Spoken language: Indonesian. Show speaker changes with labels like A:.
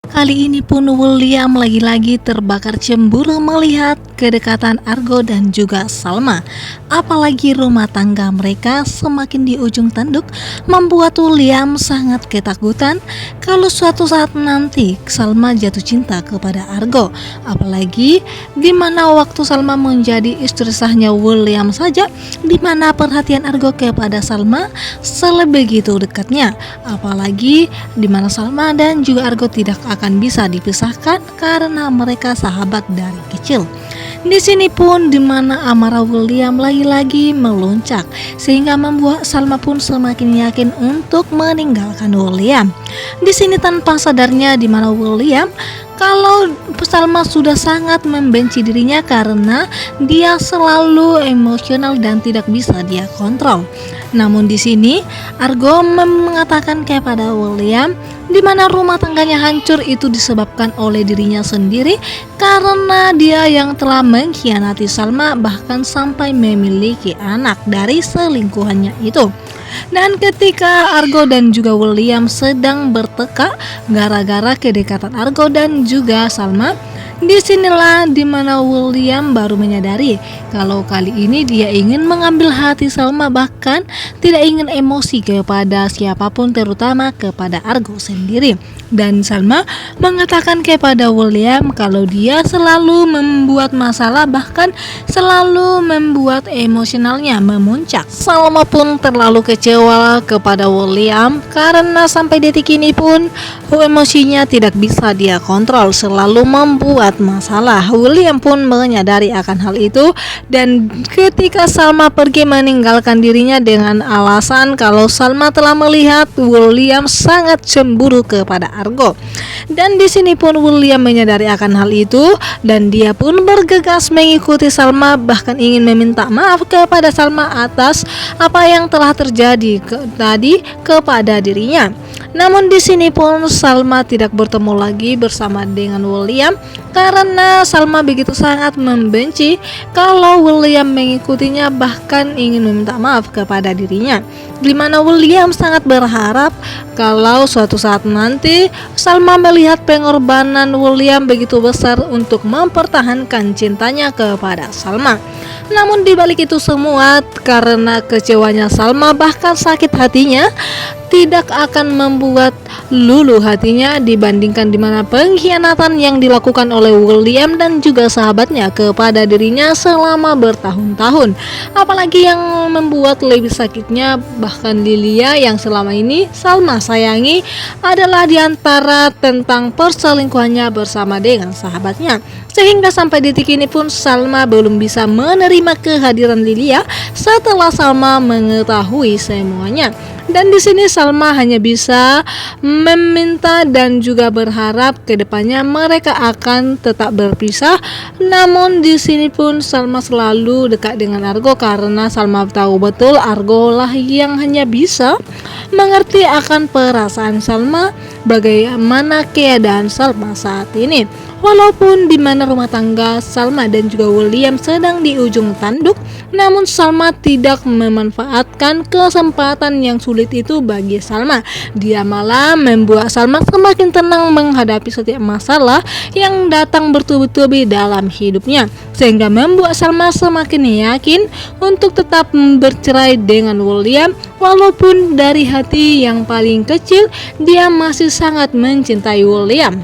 A: Kali ini pun William lagi-lagi terbakar cemburu melihat kedekatan Argo dan juga Salma. Apalagi rumah tangga mereka semakin di ujung tanduk membuat William sangat ketakutan kalau suatu saat nanti Salma jatuh cinta kepada Argo. Apalagi di mana waktu Salma menjadi istri sahnya William saja, di mana perhatian Argo kepada Salma sebegitu dekatnya. Apalagi di mana Salma dan juga Argo tidak akan bisa dipisahkan karena mereka sahabat dari kecil. Di sini pun di mana amarah William lagi-lagi meluncak sehingga membuat Salma pun semakin yakin untuk meninggalkan William. Di sini tanpa sadarnya di mana William kalau Salma sudah sangat membenci dirinya karena dia selalu emosional dan tidak bisa dia kontrol. Namun di sini Argo mengatakan kepada William di mana rumah tangganya hancur itu disebabkan oleh dirinya sendiri karena dia yang telah mengkhianati Salma bahkan sampai memiliki anak dari selingkuhannya itu. Dan ketika Argo dan juga William sedang bertekak gara-gara kedekatan Argo dan juga Salma, disinilah dimana William baru menyadari kalau kali ini dia ingin mengambil hati Salma, bahkan tidak ingin emosi kepada siapapun terutama kepada Argo sendiri. Dan Salma mengatakan kepada William kalau dia selalu membuat masalah bahkan selalu membuat emosionalnya memuncak. Salma pun terlalu kecewa kepada William karena sampai detik ini pun emosinya tidak bisa dia kontrol, selalu membuat masalah. William pun menyadari akan hal itu dan ketika Salma pergi meninggalkan dirinya dengan alasan kalau Salma telah melihat William sangat cemburu kepada Argo. Dan di sini pun William menyadari akan hal itu dan dia pun bergegas mengikuti Salma bahkan ingin meminta maaf kepada Salma atas apa yang telah terjadi tadi kepada dirinya. Namun di sini pun Salma tidak bertemu lagi bersama dengan William karena Salma begitu sangat membenci kalau William mengikutinya bahkan ingin meminta maaf kepada dirinya. Di mana William sangat berharap kalau suatu saat nanti Salma melihat pengorbanan William begitu besar untuk mempertahankan cintanya kepada Salma. Namun di balik itu semua karena kecewanya Salma bahkan sakit hatinya tidak akan membuat luluh hatinya dibandingkan dimana pengkhianatan yang dilakukan oleh William dan juga sahabatnya kepada dirinya selama bertahun-tahun. Apalagi yang membuat lebih sakitnya bahkan Lilia yang selama ini Salma sayangi adalah diantara tentang perselingkuhannya bersama dengan sahabatnya. Sehingga sampai detik ini pun Salma belum bisa menerima kehadiran Lilia setelah Salma mengetahui semuanya. Dan di sini Salma hanya bisa meminta dan juga berharap kedepannya mereka akan tetap berpisah. Namun di sini pun Salma selalu dekat dengan Argo karena Salma tahu betul Argo lah yang hanya bisa mengerti akan perasaan Salma, bagaimana keadaan Salma saat ini. Walaupun di mana rumah tangga Salma dan juga William sedang di ujung tanduk, namun Salma tidak memanfaatkan kesempatan yang sulit itu bagi Salma. Dia malah membuat Salma semakin tenang menghadapi setiap masalah yang datang bertubi-tubi dalam hidupnya, sehingga membuat Salma semakin yakin untuk tetap bercerai dengan William. Walaupun dari hati yang paling kecil dia masih sangat mencintai William.